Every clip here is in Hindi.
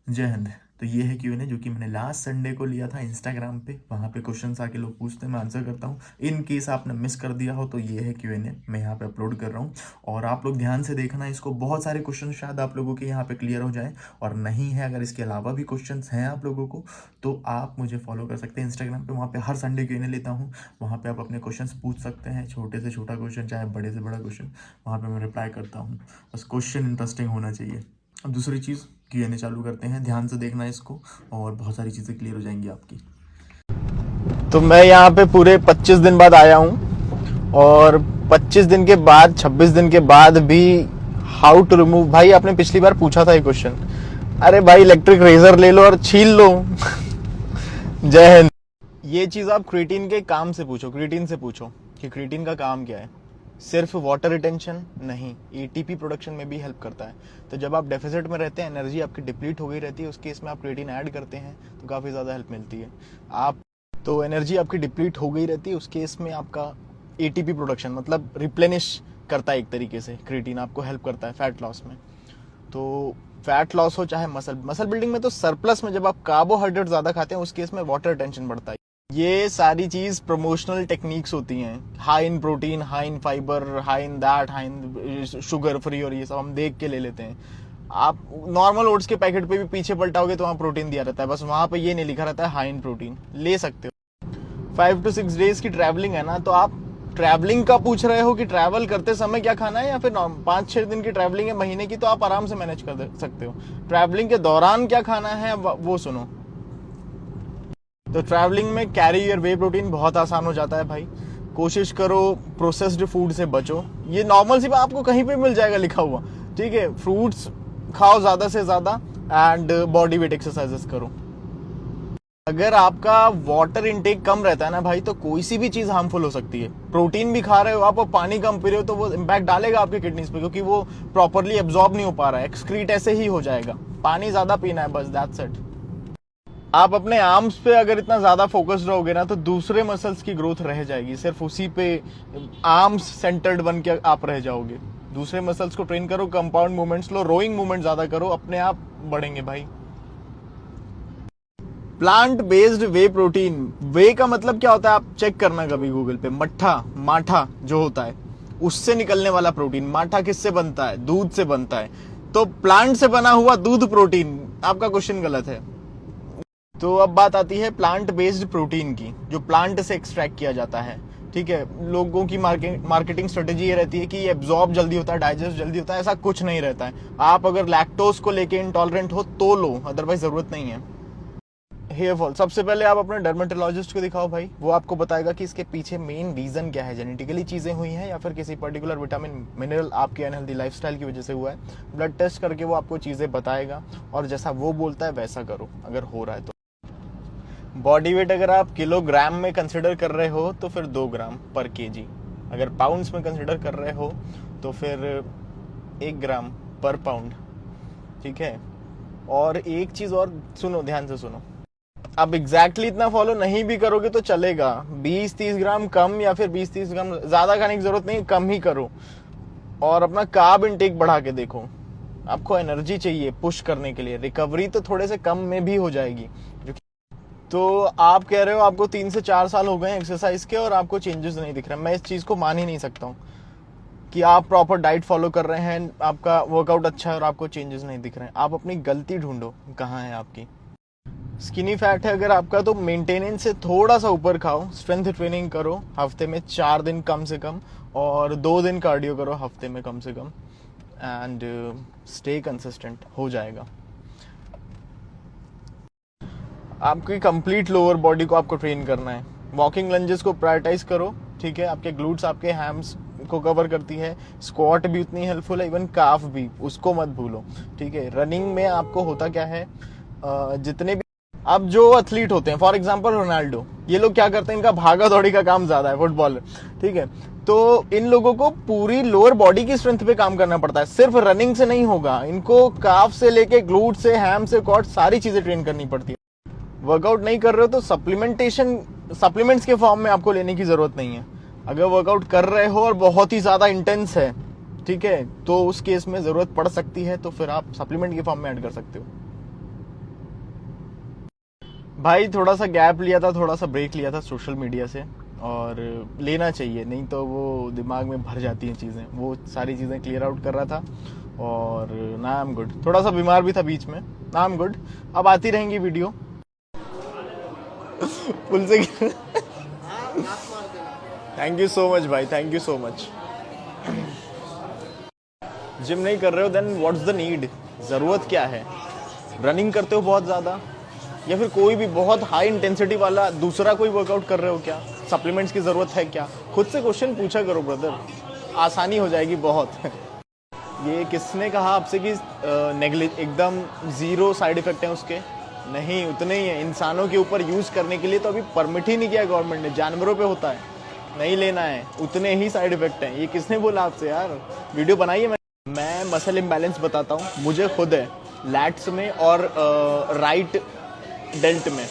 जय हिंद। तो ये है क्यूएनए जो कि मैंने लास्ट संडे को लिया था इंस्टाग्राम पे। वहाँ पे क्वेश्चंस आके लोग पूछते हैं, मैं आंसर करता हूँ। इन केस आपने मिस कर दिया हो तो ये है क्यूएनए, मैं यहाँ पे अपलोड कर रहा हूँ। और आप लोग ध्यान से देखना इसको, बहुत सारे क्वेश्चन शायद आप लोगों के यहाँ पे क्लियर हो जाए। और नहीं है, अगर इसके अलावा भी क्वेश्चन हैं आप लोगों को तो आप मुझे फॉलो कर सकते हैं इंस्टाग्राम पे। वहाँ पे हर संडे क्यूएनए लेता हूँ। वहाँ पे आप अपने क्वेश्चंस पूछ सकते हैं, छोटे से छोटा क्वेश्चन चाहे बड़े से बड़ा क्वेश्चन, वहाँ पे मैं रिप्लाई करता हूँ। बस क्वेश्चन इंटरेस्टिंग होना चाहिए। अब दूसरी चीज़, क्यूएनए चालू करते हैं, ध्यान से देखना इसको और बहुत सारी चीज़ें क्लियर हो जाएंगी आपकी। तो मैं यहाँ पे पूरे 25 दिन बाद आया हूँ और 25 दिन के बाद 26 दिन के बाद भी हाउ टू रिमूव। भाई आपने पिछली बार पूछा था ये क्वेश्चन, अरे भाई इलेक्ट्रिक रेजर ले लो और छील लो। जय हिंद। ये चीज आप क्रिएटिन के काम से पूछो, क्रिएटिन से पूछो कि क्रिएटिन का काम क्या है। सिर्फ वाटर रिटेंशन नहीं, एटीपी प्रोडक्शन में भी हेल्प करता है। तो जब आप डेफिसिट में रहते हैं, एनर्जी आपकी डिप्लीट हो गई रहती है, उस केस में आप क्रिएटिन ऐड करते हैं तो काफ़ी ज़्यादा हेल्प मिलती है। आप तो एनर्जी आपकी डिप्लीट हो गई रहती है, उस केस में आपका एटीपी प्रोडक्शन मतलब रिप्लेनिश करता है एक तरीके से। क्रिएटिन आपको हेल्प करता है फैट लॉस में। तो फैट लॉस हो चाहे मसल बिल्डिंग में, तो सरप्लस में जब आप कार्बोहाइड्रेट ज़्यादा खाते हैं उस केस में वाटर रिटेंशन बढ़ता है। ये सारी चीज प्रमोशनल टेक्निक्स होती हैं, high in protein, high in fibre, high in that, high in sugar free, और ये सब हम देख के ले लेते हैं। आप नॉर्मल ओट्स के पैकेट पे भी पीछे पलटाओगे तो वहाँ प्रोटीन दिया रहता है, बस वहाँ पे ये नहीं लिखा रहता है हाई इन प्रोटीन। ले सकते हो। 5 to 6 डेज की ट्रैवलिंग है ना, तो आप ट्रैवलिंग का पूछ रहे हो कि ट्रैवल करते समय क्या खाना है, या फिर 5-6 दिन की ट्रैवलिंग है महीने की तो आप आराम से मैनेज कर सकते हो। ट्रैवलिंग के दौरान क्या खाना है वो सुनो। तो ट्रैवलिंग में कैरी योर वे प्रोटीन बहुत आसान हो जाता है भाई। कोशिश करो प्रोसेस्ड फूड से बचो। ये नॉर्मल सी बात, आपको कहीं पे मिल जाएगा लिखा हुआ, ठीक है। फ्रूट्स खाओ ज़्यादा से ज़्यादा एंड बॉडी वेट एक्सरसाइजेस करो। अगर आपका वाटर इनटेक कम रहता है ना भाई, तो कोई सी भी चीज़ हार्मफुल हो सकती है। प्रोटीन भी खा रहे हो आप और पानी कम पी रहे हो तो वो इम्पैक्ट डालेगा आपके किडनीज पे, क्योंकि वो प्रॉपरली एब्जॉर्ब नहीं हो पा रहा है, एक्सक्रीट ऐसे ही हो जाएगा। पानी ज़्यादा पीना है, बस दैट्स इट। आप अपने आर्म्स पे अगर इतना ज्यादा फोकस्ड रहोगे ना तो दूसरे मसल्स की ग्रोथ रह जाएगी, सिर्फ उसी पे आर्म्स सेंटर्ड बन के आप रह जाओगे। दूसरे मसल्स को ट्रेन करो, कंपाउंड मूवमेंट्स लो, रोइंग मूवमेंट ज्यादा करो, अपने आप बढ़ेंगे भाई। प्लांट बेस्ड वे प्रोटीन, वे का मतलब क्या होता है आप चेक करना कभी गूगल पे। मट्ठा, माठा जो होता है उससे निकलने वाला प्रोटीन। माठा किससे बनता है? दूध से बनता है। तो प्लांट से बना हुआ दूध प्रोटीन, आपका क्वेश्चन गलत है। तो अब बात आती है प्लांट बेस्ड प्रोटीन की, जो प्लांट से एक्सट्रैक्ट किया जाता है, ठीक है। लोगों की मार्केटिंग स्ट्रेटेजी ये रहती है कि ये एब्जॉर्ब जल्दी होता है, डाइजेस्ट जल्दी होता है। ऐसा कुछ नहीं रहता है। आप अगर लैक्टोज को लेके इंटॉलरेंट हो तो लो, अदरवाइज जरूरत नहीं है। हेयर फॉल, सबसे पहले आप अपने डर्मेटोलॉजिस्ट को दिखाओ भाई, वो आपको बताएगा कि इसके पीछे मेन रीजन क्या है। जेनेटिकली चीजें हुई हैं या फिर किसी पर्टिकुलर विटामिन मिनरल आपकी अनहेल्दी लाइफस्टाइल की वजह से हुआ है। ब्लड टेस्ट करके वो आपको चीजें बताएगा और जैसा वो बोलता है वैसा करो अगर हो रहा है तो। बॉडी वेट अगर आप किलोग्राम में कंसिडर कर रहे हो तो फिर 2 ग्राम पर केजी। अगर पाउंड्स में कंसिडर कर रहे हो तो फिर 1 ग्राम पर पाउंड, ठीक है। और एक चीज और सुनो, ध्यान से सुनो। अब एग्जैक्टली इतना फॉलो नहीं भी करोगे तो चलेगा। 20-30 ग्राम कम या फिर 20-30 ग्राम ज्यादा खाने की जरूरत नहीं, कम ही करो। और अपना कार्ब इनटेक बढ़ा के देखो। आपको एनर्जी चाहिए पुश करने के लिए, रिकवरी तो थोड़े से कम में भी हो जाएगी। तो आप कह रहे हो आपको 3 से 4 साल हो गए एक्सरसाइज के और आपको चेंजेस नहीं दिख रहे। मैं इस चीज को मान ही नहीं सकता हूँ कि आप प्रॉपर डाइट फॉलो कर रहे हैं, आपका वर्कआउट अच्छा है और आपको चेंजेस नहीं दिख रहे हैं। आप अपनी गलती ढूंढो कहाँ है आपकी। स्किनी फैट है अगर आपका तो मेंटेनेंस से थोड़ा सा ऊपर खाओ, स्ट्रेंथ ट्रेनिंग करो हफ्ते में 4 दिन कम से कम, और 2 दिन कार्डियो करो हफ्ते में कम से कम, एंड स्टे कंसिस्टेंट, हो जाएगा। आपकी कंप्लीट लोअर बॉडी को आपको ट्रेन करना है। वॉकिंग लंजेस को प्रायोरिटाइज करो, ठीक है। आपके ग्लूट्स, आपके हैम्स को कवर करती है। स्क्वाट भी उतनी हेल्पफुल है, इवन काफ भी, उसको मत भूलो, ठीक है। रनिंग में आपको होता क्या है, जितने भी अब जो एथलीट होते हैं, फॉर एग्जांपल रोनाल्डो, ये लोग क्या करते हैं, इनका भागा दौड़ी का काम ज्यादा है, फुटबॉलर, ठीक है। तो इन लोगों को पूरी लोअर बॉडी की स्ट्रेंथ पे काम करना पड़ता है, सिर्फ रनिंग से नहीं होगा। इनको काफ से लेके ग्लूट से, हैम से, क्वाड, सारी चीजें ट्रेन करनी पड़ती है। वर्कआउट नहीं कर रहे हो तो सप्लीमेंट्स के फॉर्म में आपको लेने की जरूरत नहीं है। अगर वर्कआउट कर रहे हो और बहुत ही ज्यादा इंटेंस है, ठीक है, तो उस केस में जरूरत पड़ सकती है, तो फिर आप सप्लीमेंट के फॉर्म में ऐड कर सकते हो। भाई थोड़ा सा गैप लिया था, थोड़ा सा ब्रेक लिया था सोशल मीडिया से, और लेना चाहिए, नहीं तो वो दिमाग में भर जाती हैं चीज़ें। वो सारी चीज़ें क्लियर आउट कर रहा था, और ना आई एम गुड। थोड़ा सा बीमार भी था बीच में, ना आई एम गुड। अब आती रहेंगी वीडियो पुल से। थैंक यू सो मच भाई, thank you so much. Gym नहीं कर रहे हो देन व्हाट्स द नीड? ज़रूरत क्या है? रनिंग करते हो बहुत ज़्यादा, या फिर कोई भी बहुत हाई इंटेंसिटी वाला दूसरा कोई वर्कआउट कर रहे हो क्या? सप्लीमेंट्स की ज़रूरत है क्या? खुद से क्वेश्चन पूछा करो ब्रदर, आसानी हो जाएगी बहुत। ये किसने कहा आपसे कि एकदम ज़ीरो साइड इफ़ेक्ट है उसके? नहीं, उतने ही है। इंसानों के ऊपर यूज़ करने के लिए तो अभी परमिट ही नहीं किया गवर्नमेंट ने, जानवरों पे होता है, नहीं लेना है, उतने ही साइड इफ़ेक्ट हैं। ये किसने बोला आपसे यार? वीडियो बनाई है मैं मसल इम्बैलेंस बताता हूँ, मुझे खुद है लैट्स में और राइट डेल्ट में।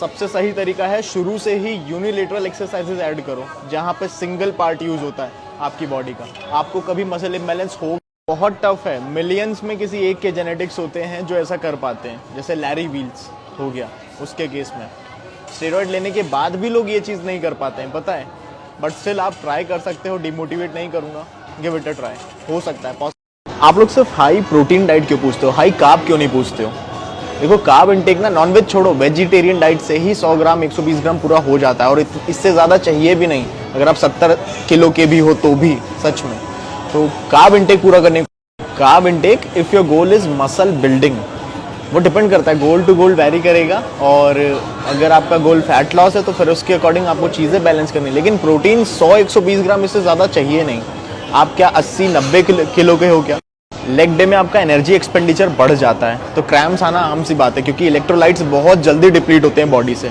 सबसे सही तरीका है शुरू से ही यूनिलेटरल एक्सरसाइजेज ऐड करो, जहाँ पे सिंगल पार्ट यूज होता है आपकी बॉडी का। आपको कभी मसल इम्बैलेंस हो, बहुत टफ है। मिलियंस में किसी एक के जेनेटिक्स होते हैं जो ऐसा कर पाते हैं, जैसे लैरी व्हील्स हो गया उसके केस में। स्टेरॉइड लेने के बाद भी लोग ये चीज़ नहीं कर पाते हैं, पता है। बट स्टिल आप ट्राई कर सकते हो, डिमोटिवेट नहीं करूँगा, गिव इट अ ट्राई, हो सकता है। आप लोग सिर्फ हाई प्रोटीन डाइट क्यों पूछते हो, हाई कार्ब क्यों नहीं पूछते हो? देखो कार्ब इंटेक ना, नॉनवेज छोड़ो, वेजिटेरियन डाइट से ही 100 ग्राम 120 ग्राम पूरा हो जाता है, और इससे ज़्यादा चाहिए भी नहीं अगर आप 70 किलो के भी हो तो भी, सच में। तो कार्ब इंटेक पूरा करने, carb intake if your goal is muscle building, वो डिपेंड करता है, गोल टू गोल वैरी करेगा। और अगर आपका गोल फैट लॉस है तो फिर उसके अकॉर्डिंग आपको चीज़ें बैलेंस करनी, लेकिन प्रोटीन 100-120 ग्राम इससे ज़्यादा चाहिए नहीं। आप क्या 80-90 किलो के हो क्या? लेग डे में आपका एनर्जी एक्सपेंडिचर बढ़ जाता है, तो क्रैम्स आना आम सी बात है, क्योंकि इलेक्ट्रोलाइट्स बहुत जल्दी डिप्लीट होते हैं बॉडी से,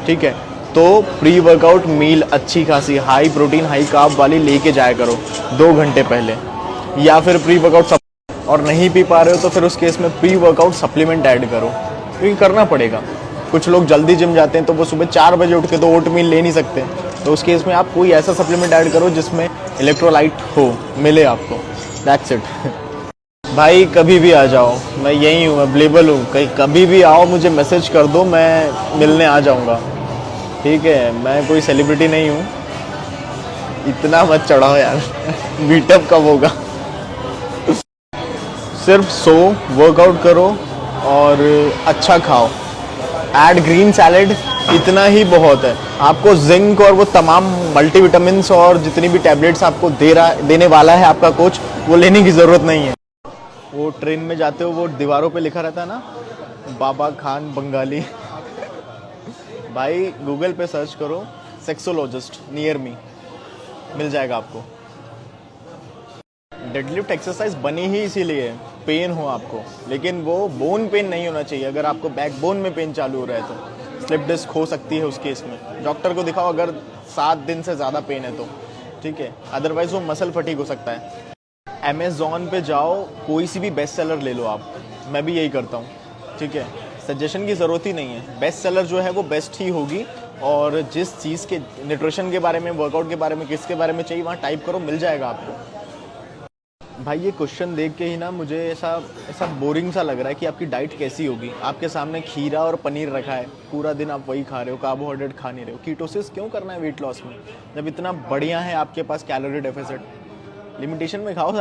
ठीक है। तो प्री वर्कआउट मील अच्छी खासी हाई प्रोटीन हाई कार्ब वाली लेके जाया करो 2 घंटे पहले, या फिर प्री वर्कआउट और नहीं पी पा रहे हो तो फिर उस केस में प्री वर्कआउट सप्लीमेंट ऐड करो, क्योंकि करना पड़ेगा। कुछ लोग जल्दी जिम जाते हैं तो वो सुबह 4 बजे उठ के तो ओट मील ले नहीं सकते, तो उस केस में आप कोई ऐसा सप्लीमेंट ऐड करो जिसमें इलेक्ट्रोलाइट हो, मिले आपको, दैट्स इट। भाई कभी भी आ जाओ, मैं यहीं हूँ, अवेलेबल हूँ, कहीं कभी भी आओ, मुझे मैसेज कर दो, मैं मिलने आ जाऊँगा, ठीक है। मैं कोई सेलिब्रिटी नहीं हूँ, इतना मत चढ़ाओ यार। मीटअप कब होगा? सिर्फ सो, वर्कआउट करो और अच्छा खाओ, ऐड ग्रीन सैलेड, इतना ही बहुत है। आपको जिंक और वो तमाम मल्टीविटामिन्स और जितनी भी टैबलेट्स आपको देने वाला है आपका कोच, वो लेने की ज़रूरत नहीं है। वो ट्रेन में जाते हो, वो दीवारों पे लिखा रहता है ना, बाबा खान बंगाली। भाई गूगल पे सर्च करो सेक्सोलॉजिस्ट नियर मी, मिल जाएगा आपको। डेडलिफ्ट एक्सरसाइज बनी ही इसीलिए पेन हो आपको, लेकिन वो बोन पेन नहीं होना चाहिए। अगर आपको बैक बोन में पेन चालू हो रहा है तो स्लिप डिस्क हो सकती है, उस केस में डॉक्टर को दिखाओ अगर 7 दिन से ज़्यादा पेन है तो, ठीक है। अदरवाइज वो मसल फटीग हो सकता है। अमेज़ॉन पे जाओ, कोई सी भी बेस्ट सेलर ले लो आप, मैं भी यही करता हूँ, ठीक है। सजेशन की ज़रूरत ही नहीं है, बेस्ट सेलर जो है वो बेस्ट ही होगी, और जिस चीज़ के न्यूट्रिशन के बारे में, वर्कआउट के बारे में, किसके बारे में चाहिए वहाँ टाइप करो, मिल जाएगा आपको। भाई ये क्वेश्चन देख के ही ना मुझे ऐसा बोरिंग सा लग रहा है कि आपकी डाइट कैसी होगी। आपके सामने खीरा और पनीर रखा है, पूरा दिन आप वही खा रहे हो, कार्बोहाइड्रेट खा नहीं रहे हो। कीटोसिस क्यों करना है वेट लॉस में, जब इतना बढ़िया है आपके पास कैलोरी डेफिसिट? लिमिटेशन में खाओ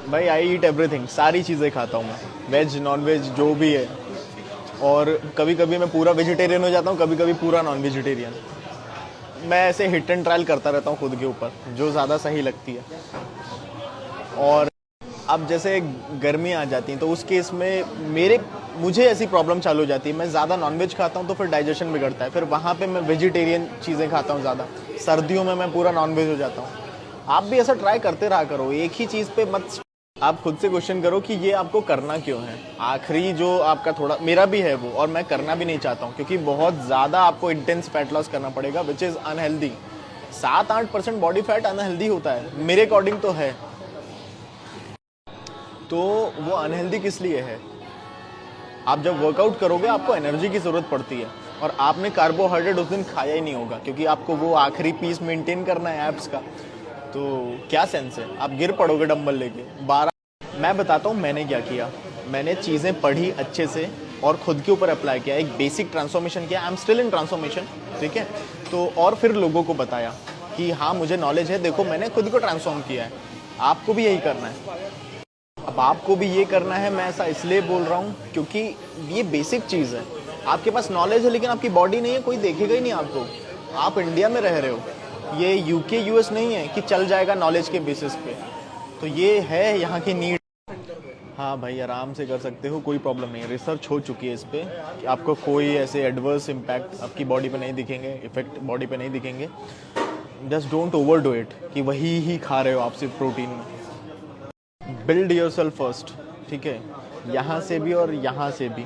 भाई। आई ईट एवरीथिंग, सारी चीज़ें खाता हूँ मैं, वेज नॉन वेज जो भी है, और कभी कभी मैं पूरा वेजिटेरियन हो जाता हूँ, कभी कभी पूरा नॉन वेजिटेरियन। मैं ऐसे हिट एंड ट्रायल करता रहता हूँ खुद के ऊपर, जो ज़्यादा सही लगती है। और अब जैसे गर्मी आ जाती है तो उस केस में मुझे ऐसी प्रॉब्लम चालू हो जाती है, मैं ज़्यादा नॉनवेज खाता हूँ तो फिर डाइजेशन बिगड़ता है, फिर वहाँ पे मैं वेजिटेरियन चीज़ें खाता हूँ ज़्यादा। सर्दियों में मैं पूरा नॉनवेज हो जाता हूँ। आप भी ऐसा ट्राई करते रहा करो, एक ही चीज़ पे मत। आप खुद से क्वेश्चन करो कि ये आपको करना क्यों है। आखिरी जो आपका थोड़ा, मेरा भी है वो, और मैं करना भी नहीं चाहता हूँ, क्योंकि बहुत ज़्यादा आपको इंटेंस फैट लॉस करना पड़ेगा, which is unhealthy. 7-8% body fat unhealthy होता है मेरे अकॉर्डिंग तो है। तो वो अनहेल्दी किस लिए है? आप जब वर्कआउट करोगे आपको एनर्जी की ज़रूरत पड़ती है, और आपने कार्बोहाइड्रेट उस दिन खाया ही नहीं होगा, क्योंकि आपको वो आखिरी पीस मेंटेन करना है एब्स का। तो क्या सेंस है, आप गिर पड़ोगे डंबल लेके 12। मैं बताता हूँ मैंने क्या किया। मैंने चीज़ें पढ़ी अच्छे से, और खुद के ऊपर अप्लाई किया, एक बेसिक ट्रांसफॉर्मेशन किया, I am still in transformation, ठीक है। तो और फिर लोगों को बताया कि हाँ मुझे नॉलेज है, देखो मैंने खुद को ट्रांसफॉर्म किया है, आपको भी यही करना है। अब आपको भी ये करना है, मैं ऐसा इसलिए बोल रहा हूँ क्योंकि ये बेसिक चीज़ है। आपके पास नॉलेज है लेकिन आपकी बॉडी नहीं है, कोई देखेगा ही नहीं आपको। आप इंडिया में रह रहे हो, ये यूके यूएस नहीं है कि चल जाएगा नॉलेज के बेसिस पे। तो ये है यहाँ की नीड। हाँ भाई आराम से कर सकते हो, कोई प्रॉब्लम नहीं है, रिसर्च हो चुकी है इस पर कि आपको कोई ऐसे एडवर्स इम्पैक्ट आपकी बॉडी पे नहीं दिखेंगे, इफेक्ट बॉडी पे नहीं दिखेंगे। Just don't over do it कि वही ही खा रहे हो आप सिर्फ प्रोटीन में। बिल्ड योर सेल्फ फर्स्ट, ठीक है, यहाँ से भी और यहाँ से भी,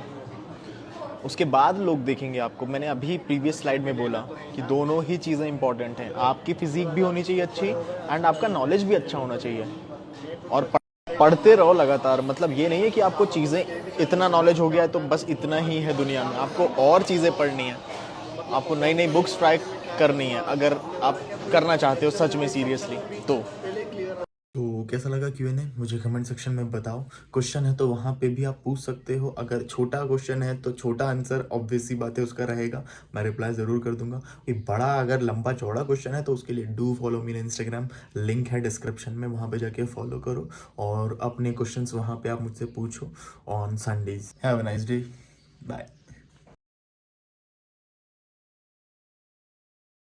उसके बाद लोग देखेंगे आपको। मैंने अभी प्रीवियस स्लाइड में बोला कि दोनों ही चीज़ें इंपॉर्टेंट हैं, आपकी फिजिक भी होनी चाहिए अच्छी एंड आपका नॉलेज भी अच्छा होना चाहिए। और पढ़ते रहो लगातार, मतलब ये नहीं है कि आपको चीज़ें इतना नॉलेज हो गया है तो बस इतना ही है दुनिया में, आपको और चीज़ें पढ़नी है, आपको नई नई बुक्स ट्राई करनी है अगर आप करना चाहते हो सच में सीरियसली। तो कैसा लगा Q&A मुझे कमेंट सेक्शन में बताओ। क्वेश्चन है तो वहाँ पे भी आप पूछ सकते हो, अगर छोटा क्वेश्चन है तो छोटा आंसर ऑब्वियस सी बात है उसका रहेगा, मैं रिप्लाई ज़रूर कर दूंगा। कोई बड़ा अगर लंबा चौड़ा क्वेश्चन है तो उसके लिए do follow me Instagram, link है डिस्क्रिप्शन में, वहाँ पे जाके फॉलो करो और अपने क्वेश्चंस वहाँ पे आप मुझसे पूछो on Sundays. Have a nice day, bye.